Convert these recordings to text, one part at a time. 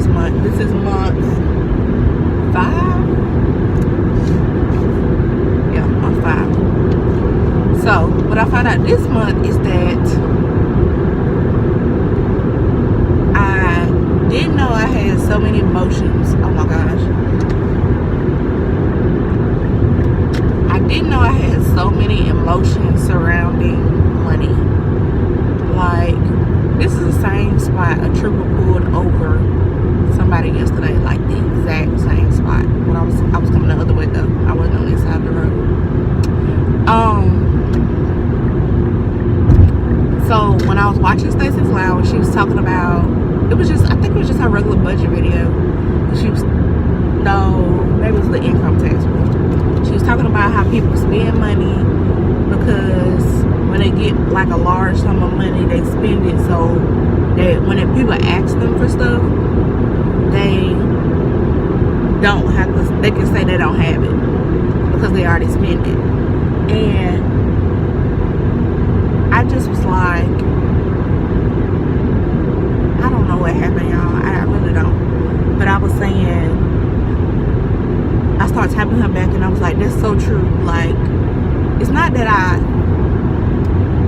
this month. This is month 5. Yeah, month 5. So what I found out this month is that I didn't know I had so many emotions. Oh my gosh. I didn't know I had so many emotions surrounding money. Like, this is the same spot a trooper pulled over somebody yesterday. Like the exact same spot. When I was coming the other way though. I wasn't on this side of the road. So when I was watching Stacey Flower, she was talking about, I think it was just her regular budget video. Maybe it was the income tax one. She was talking about how people spend money because when they get like a large sum of money, they spend it so that when people ask them for stuff, they don't have to, they can say they don't have it because they already spent it. And I just was like, I don't know what happened, y'all. I really don't. But I was saying, I started tapping her back and I was like, that's so true. Like, it's not that I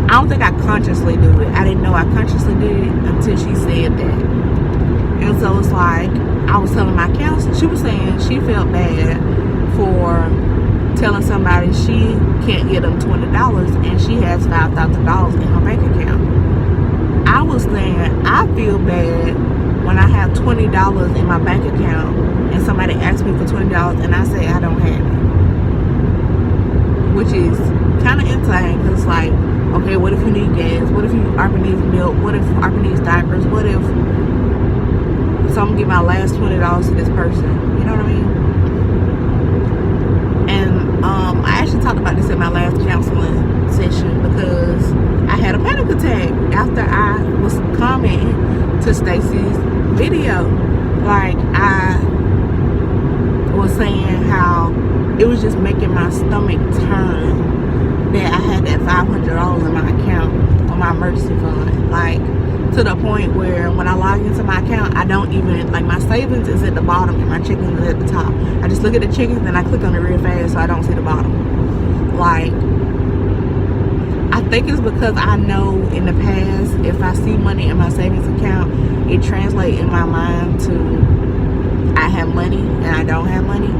don't think I consciously do it. I didn't know I consciously did it until she said that. And so it's like, I was telling my counselor, she was saying she felt bad for telling somebody she can't get them $20 and she has $5,000 in her bank account. I was saying, I feel bad when I have $20 in my bank account and somebody asks me for $20 and I say I don't have it. Which is kind of insane because it's like, okay, what if you need gas? What if Arpa needs milk? What if Arpa needs diapers? What if so I'm gonna give my last $20 to this person? You know what I mean? And I actually talked about this at my last counseling session because I had a panic attack after I was commenting to Stacey's video. Like, I was saying how it was just making my stomach turn that I had that $500 in my account on my emergency fund. Like, to the point where when I log into my account, I don't even, like, my savings is at the bottom and my checkings is at the top. I just look at the checkings and I click on it real fast so I don't see the bottom. Like, I think it's because I know in the past, if I see money in my savings account, it translates in my mind to I have money and I don't have money.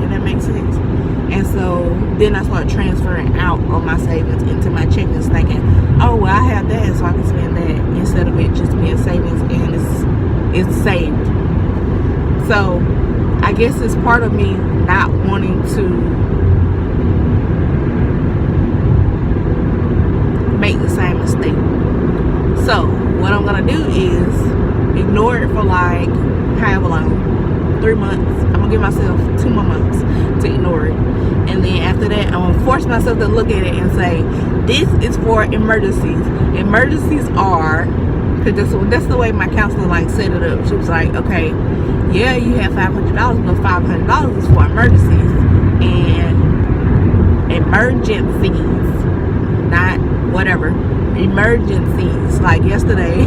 If that makes sense. And so then I start transferring out of my savings into my checkings, thinking, oh, well, I have that so I can spend that, instead of it just being savings and it's saved. So I guess it's part of me not wanting to make the same mistake. So what I'm gonna do is ignore it for like however long, 3 months. I'm gonna give myself 2 more months to ignore it, and then after that I'm gonna force myself to look at it and say, this is for emergencies. Emergencies are, because that's the way my counselor like set it up. She was like, okay, yeah, you have $500, but $500 is for emergencies and emergencies, not whatever, emergencies. Like yesterday,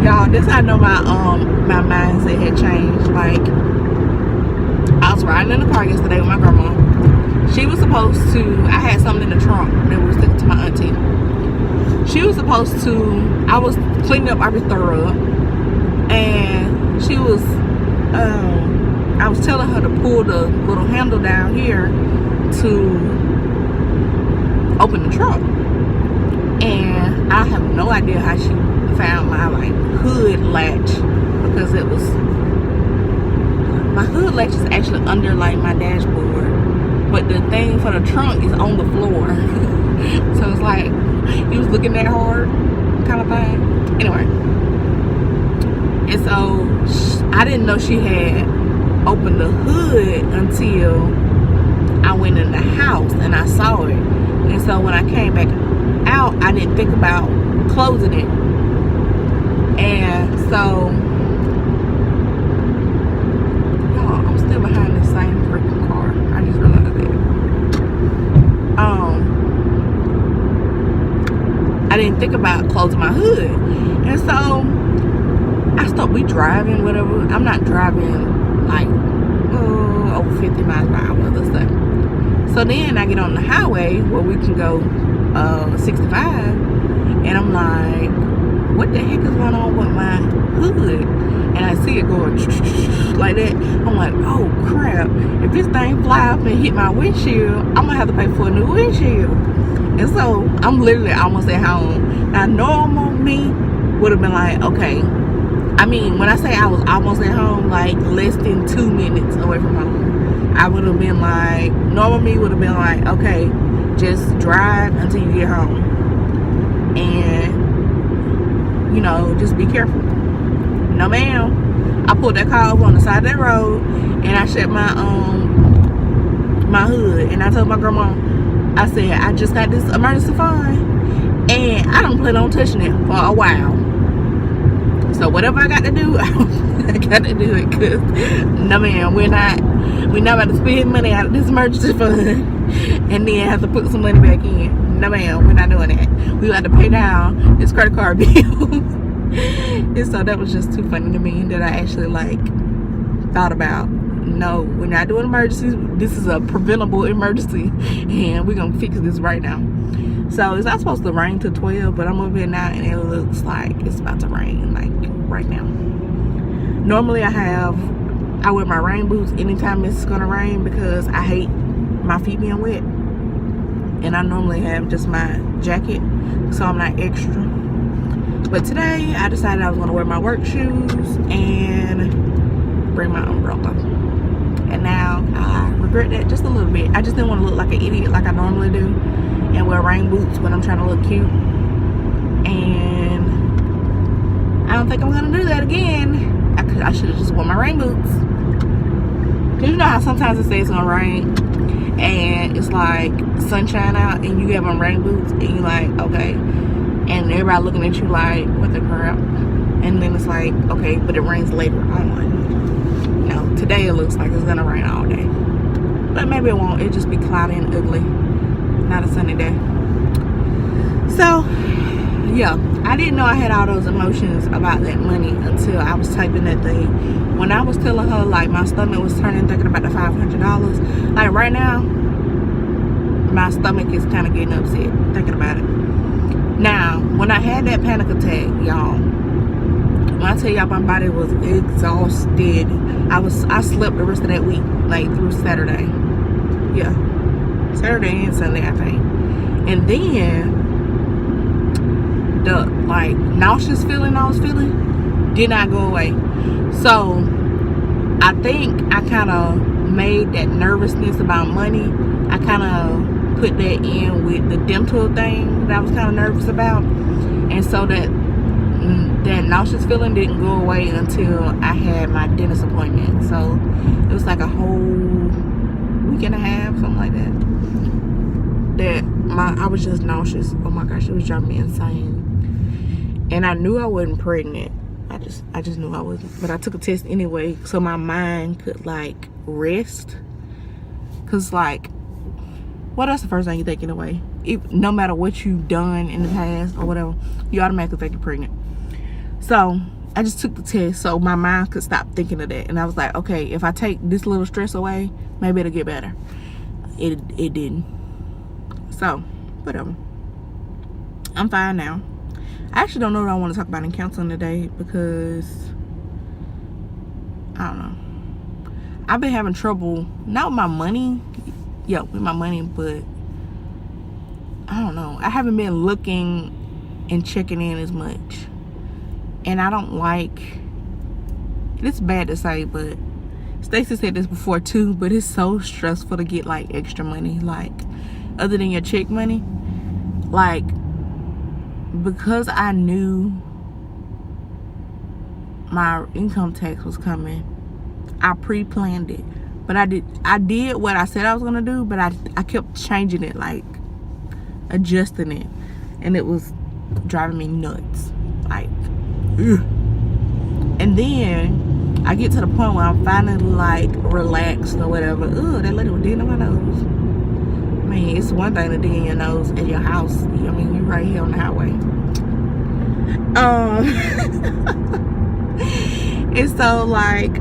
y'all, this I know my mindset had changed. Like, I was riding in the car yesterday with my grandma. She was supposed to, I had something in the trunk that was sticking to my auntie. She was supposed to, I was cleaning up our thorough, and she was, I was telling her to pull the little handle down here to open the trunk. And I have no idea how she found my like hood latch, because it was, my hood latch is actually under like my dashboard, but the thing for the trunk is on the floor. So it's like, it was looking that hard kind of thing. Anyway, and so I didn't know she had opened the hood until I went in the house and I saw it. And so when I came back out, I didn't think about closing it. And so, y'all, I'm still behind the same freaking car. I just realized that. I didn't think about closing my hood. And so we driving, whatever. I'm not driving like over 50 miles per hour, let's say. So then I get on the highway where we can go 65, and I'm like, what the heck is going on with my hood? And I see it going like that. I'm like, oh crap, if this thing fly up and hit my windshield, I'm gonna have to pay for a new windshield. And so I'm literally almost at home. Now normal me would have been like, okay, I mean, when I say I was almost at home, like less than 2 minutes away from home, I would have been like, normal me would have been like, okay, just drive until you get home, and you know, just be careful. No ma'am, I pulled that car over on the side of that road, and I shut my my hood, and I told my grandma, I said, I just got this emergency fund, and I don't plan on touching it for a while. So whatever I got to do, I got to do it, cause no ma'am, we're not about to spend money out of this emergency fund and then have to put some money back in. No ma'am, we're not doing that. We got to pay down this credit card bill. And so that was just too funny to me that I actually like thought about, no, we're not doing emergencies. This is a preventable emergency, and we're gonna fix this right now. So it's not supposed to rain till 12, but I'm over here now and it looks like it's about to rain like right now. Normally I wear my rain boots anytime it's gonna rain because I hate my feet being wet, and I normally have just my jacket, so I'm not extra. But today I decided I was gonna wear my work shoes and bring my umbrella, and now I regret that just a little bit. I just didn't want to look like an idiot like I normally do and wear rain boots when I'm trying to look cute, and I don't think I'm gonna do that again. I should have just worn my rain boots, because you know how sometimes it says it's gonna rain and it's like sunshine out and you have on rain boots and you like, okay, and everybody looking at you like, what the crap, and then it's like, okay, but it rains later on. No, today it looks like it's gonna rain all day, but maybe it won't. It'll just be cloudy and ugly, not a sunny day. So yeah, I didn't know I had all those emotions about that money until I was typing that thing. When I was telling her like my stomach was turning thinking about the $500, like right now my stomach is kind of getting upset thinking about it. Now when I had that panic attack, y'all, when I tell y'all my body was exhausted, I slept the rest of that week, like through Saturday. Yeah, Saturday and Sunday I think. And then the like nauseous feeling I was feeling did not go away. So I think I kind of made that nervousness about money, I kind of put that in with the dental thing that I was kind of nervous about, and so that nauseous feeling didn't go away until I had my dentist appointment. So it was like a whole week and a half, something like that, I was just nauseous. Oh my gosh, it was driving me insane. And I knew I wasn't pregnant. I just knew I wasn't. But I took a test anyway, so my mind could like rest. Cause like, well, that's the first thing you think in a way. No matter what you've done in the past or whatever, you automatically think you're pregnant. So I just took the test so my mind could stop thinking of that. And I was like, okay, if I take this little stress away, maybe it'll get better. It didn't. So whatever. I'm fine now. I actually don't know what I want to talk about in counseling today because I don't know. I've been having trouble, not with my money, with my money, but I don't know. I haven't been looking and checking in as much. And I don't like, it's bad to say, but Stacey said this before too, but it's so stressful to get like extra money, like other than your check money. Like, because I knew my income tax was coming, I pre-planned it. But I did what I said I was gonna do, but I kept changing it, like adjusting it, and it was driving me nuts. Like, ugh. And then I get to the point where I'm finally like relaxed or whatever. Ugh, that lady was digging in my nose. I mean, it's one thing to dig in your nose at your house. I mean, you right here on the highway. And so like,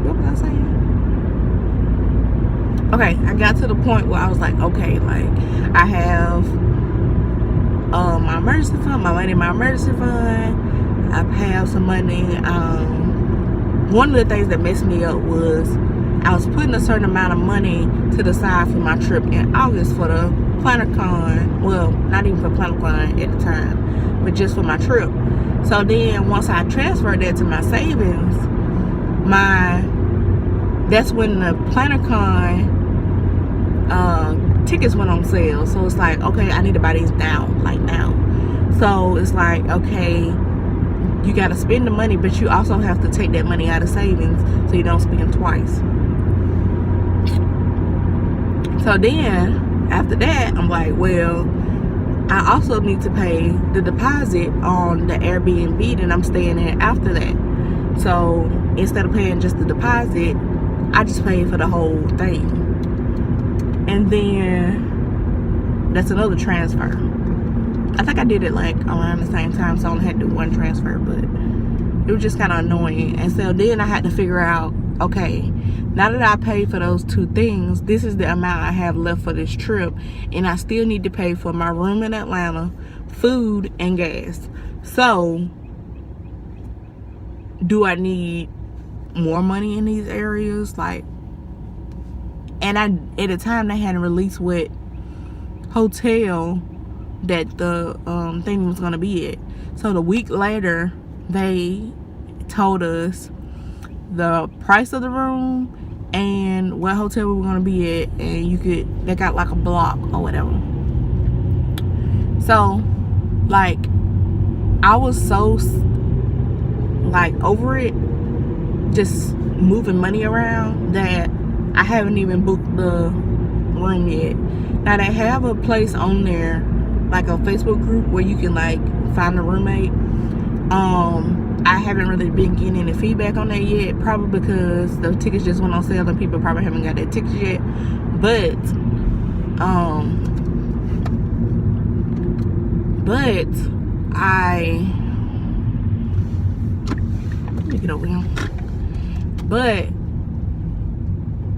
what was I saying? Okay, I got to the point where I was like, okay, like I have my emergency fund, my money in my emergency fund. I have some money. One of the things that messed me up was I was putting a certain amount of money to the side for my trip in August for the PlannerCon. Well, not even for PlannerCon at the time, but just for my trip. So then once I transferred that to my savings, that's when the PlannerCon tickets went on sale. So it's like, okay, I need to buy these now, like now. So it's like, okay, you got to spend the money, but you also have to take that money out of savings so you don't spend twice. So then after that, I'm like, well, I also need to pay the deposit on the Airbnb that I'm staying in after that. So instead of paying just the deposit, I just paid for the whole thing. And then that's another transfer. I think I did it like around the same time, so I only had to do one transfer, but it was just kind of annoying. And so then I had to figure out, okay, now that I paid for those two things, this is the amount I have left for this trip, and I still need to pay for my room in Atlanta, food, and gas. So do I need more money in these areas? Like, and at the time they hadn't released what hotel that the thing was gonna be at. So the week later they told us the price of the room and what hotel we were gonna be at, and they got like a block or whatever. So like I was so like over it, just moving money around, that I haven't even booked the room yet. Now they have a place on there, like a Facebook group where you can like find a roommate. I haven't really been getting any feedback on that yet, probably because the tickets just went on sale and people probably haven't got their tickets yet. But let me get over here. But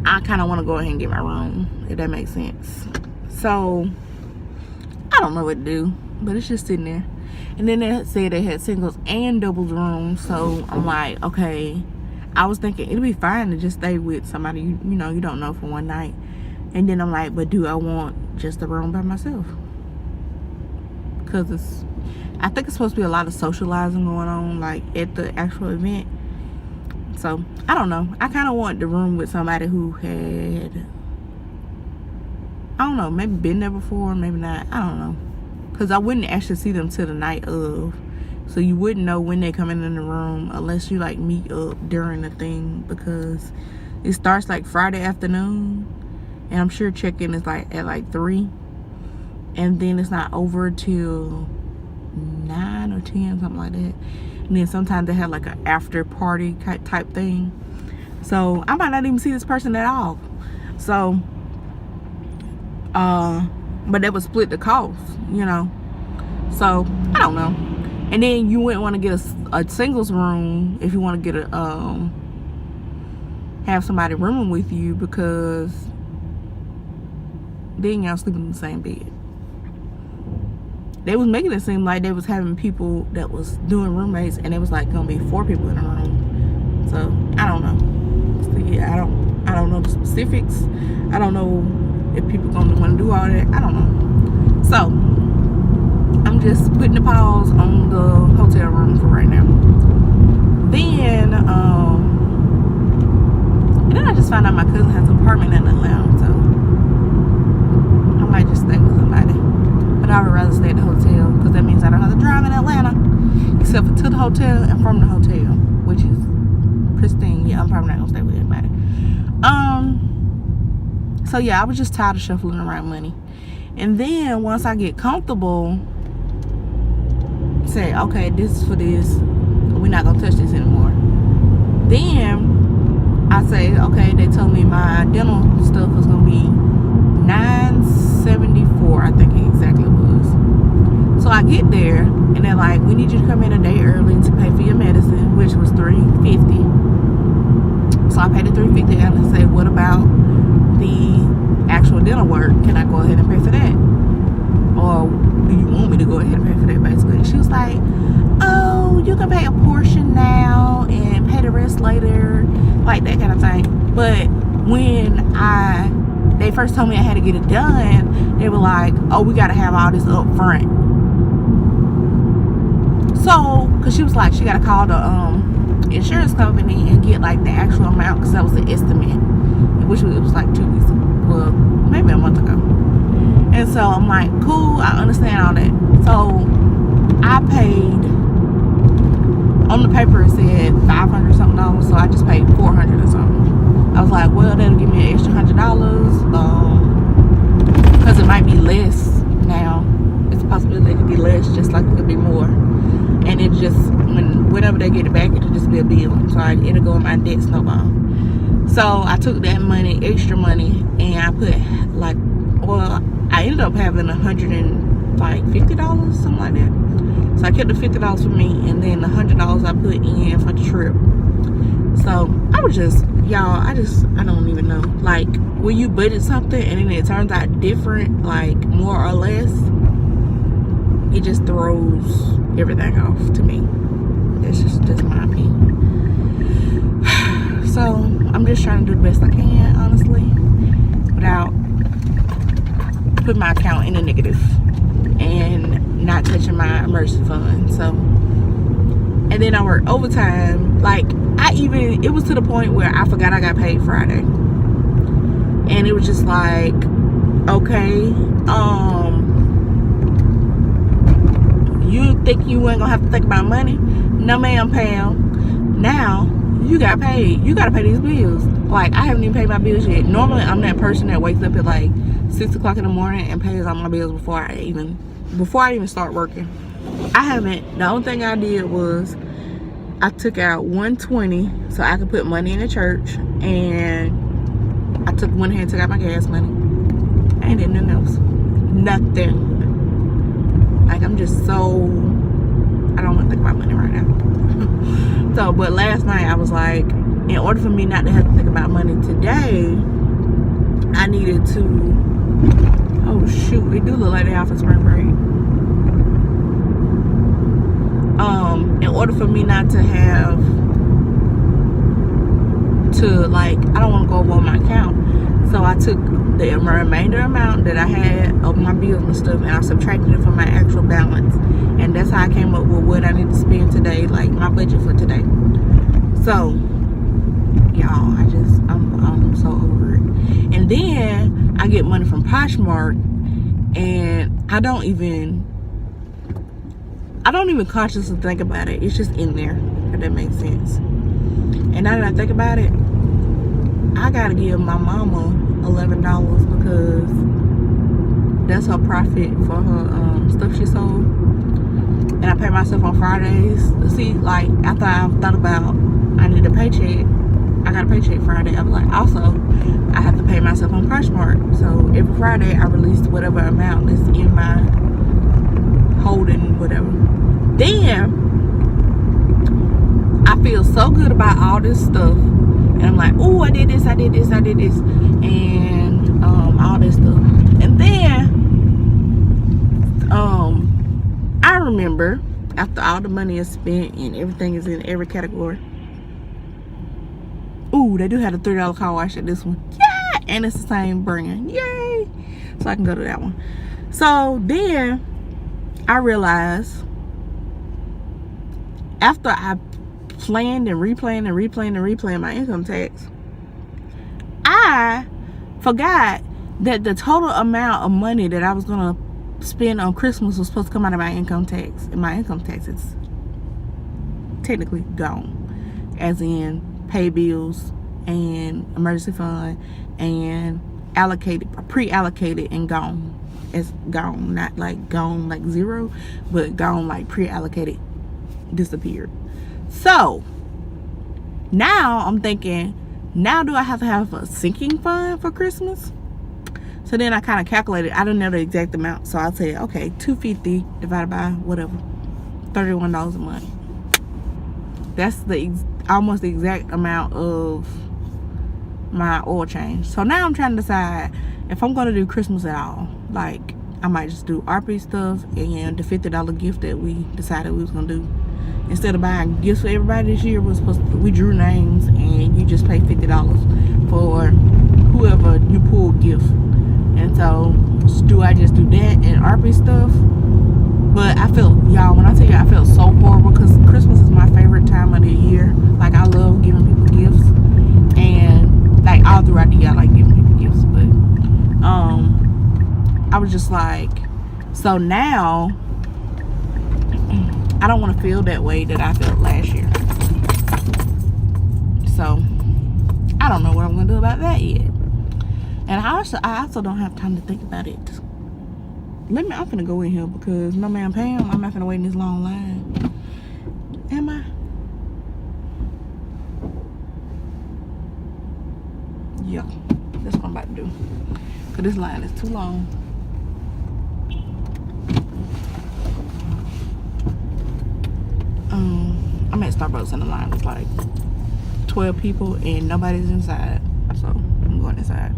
I kind of want to go ahead and get my room, if that makes sense. So I don't know what to do, but it's just sitting there. And then they said they had singles and doubles rooms, so I'm like, okay. I was thinking it'd be fine to just stay with somebody you don't know for one night. And then I'm like, but do I want just a room by myself? Because I think it's supposed to be a lot of socializing going on, like at the actual event. So I don't know. I kind of want the room with somebody who had, I don't know, maybe been there before, maybe not. I don't know. Because I wouldn't actually see them till the night of. So you wouldn't know when they're coming in the room unless you like meet up during the thing, because it starts like Friday afternoon. And I'm sure check-in is like at like 3. And then it's not over till 9 or 10, something like that. And then sometimes they have like an after party type thing. So I might not even see this person at all. So, but that would split the cost, So I don't know. And then you wouldn't want to get a singles room if you want to get have somebody rooming with you, because then y'all sleeping in the same bed. They was making it seem like they was having people that was doing roommates, and it was like gonna be 4 people in a room. So I don't know. So, yeah, I don't know the specifics. I don't know if people gonna want to do all that. I don't know. So I'm just putting the pause on the hotel room for right now. Then and then I just found out my cousin has an apartment in Atlanta, so I might just stay with somebody. But I would rather stay at the hotel, because that means I don't have to drive in Atlanta, except for to the hotel and from the hotel, which is pristine. Yeah, I'm probably not gonna stay with anybody. So yeah, I was just tired of shuffling around money. And then once I get comfortable, say, okay, this is for this, we're not gonna touch this anymore. Then I say, okay, they told me my dental stuff was gonna be $974, I think it exactly was. So I get there, and And they're like, we need you to come in a day early to pay for your medicine, which was $350. So I paid the $350, and I said, what about the actual dental work? Can I go ahead and pay for that? Or do you want me to go ahead and pay for that, basically? And she was like, oh, you can pay a portion now and pay the rest later, like that kind of thing. But when they first told me I had to get it done, they were like, oh, we got to have all this up front. So, because she was like, she got to call the insurance company and get like the actual amount, because that was the estimate, which was like 2 weeks, well, maybe a month ago. And so I'm like, cool, I understand all that. So I paid, on the paper it said $500 something, so I just paid $400 or something. I was like, well, that'll give me an extra $100, because it might be less now. It's a possibility it could be less, just like it could be more. And it just, whenever they get it back, it'll just be a bill. So it'll go in my debt snowball. So I took that money, extra money, and I put like, well, I ended up having $150, something like that. So I kept the $50 for me, and then the $100 I put in for the trip. So I was just, y'all, I don't even know. Like, when you budget something and then it turns out different, like more or less, it just throws everything off to me. That's just my opinion. So I'm just trying to do the best I can, honestly, without putting my account in the negative and not touching my emergency fund. So, and then I work overtime. Like, it was to the point where I forgot I got paid Friday, and it was just like, okay, you think you ain't gonna have to think about money? No, ma'am, Pam. Now you got paid. You gotta pay these bills. Like, I haven't even paid my bills yet. Normally, I'm that person that wakes up at like 6 o'clock in the morning and pays all my bills before I even start working. I haven't. The only thing I did was I took out $120 so I could put money in the church, and I went ahead and took out my gas money. I ain't did nothing else. Nothing. Like, I'm just so, I don't want to think about money right now. So, but last night I was like, in order for me not to have to think about money today, I needed to, oh shoot, it do look like they off of spring break. In order for me not to have to, like, I don't want to go over on my account, so I took the remainder amount that I had of my bills and stuff, and I subtracted it from my actual balance, and that's how I came up with what I need to spend today, like my budget for today. So y'all, I'm so over it. And then I get money from Poshmark, and I don't even consciously think about it. It's just in there, if that makes sense. And now that I think about it, I gotta give my mama $11 because that's her profit for her stuff she sold. And I pay myself on Fridays. See, like, after I've thought about I need a paycheck, I got a paycheck Friday, I was like, also I have to pay myself on Poshmark. So every Friday I release whatever amount is in my holding, whatever. Then I feel so good about all this stuff, and I'm like, oh, I did this, and all this stuff. And then I remember, after all the money is spent and everything is in every category, ooh, they do have a $3 car wash at this one. Yeah, and it's the same brand. Yay! So I can go to that one. So then I realized, after I planned and replaned my income tax, I forgot that the total amount of money that I was gonna spend on Christmas was supposed to come out of my income tax, and my income tax is technically gone, as in pay bills and emergency fund and pre-allocated and gone. It's gone, not like gone like zero, but gone like pre-allocated, disappeared. So now I'm thinking, now do I have to have a sinking fund for Christmas? So then I kind of calculated. I don't know the exact amount, so I said, okay, $250 divided by whatever, $31 a month. That's almost the exact amount of my oil change. So now I'm trying to decide if I'm gonna do Christmas at all. Like, I might just do RP stuff and the $50 gift that we decided we was gonna do. Instead of buying gifts for everybody this year, we drew names and you just pay $50 for whoever you pull gift. And so do I just do that and RP stuff? But I felt, y'all, when I tell you I felt so horrible, because Christmas is my favorite time of the year. Like, I love giving people gifts, and like all throughout the year I like giving people gifts. But I was just like, so now I don't want to feel that way that I felt last year. So I don't know what I'm gonna do about that yet. And I also don't have time to think about it. I'm gonna go in here because my man Pam, I'm not gonna wait in this long line. Am I? Yeah, that's what I'm about to do. Cause this line is too long. I'm at Starbucks and the line is like 12 people and nobody's inside. So I'm going inside.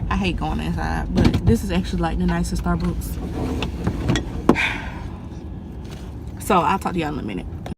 I hate going inside, but this is actually like the nicest Starbucks. So I'll talk to y'all in a minute.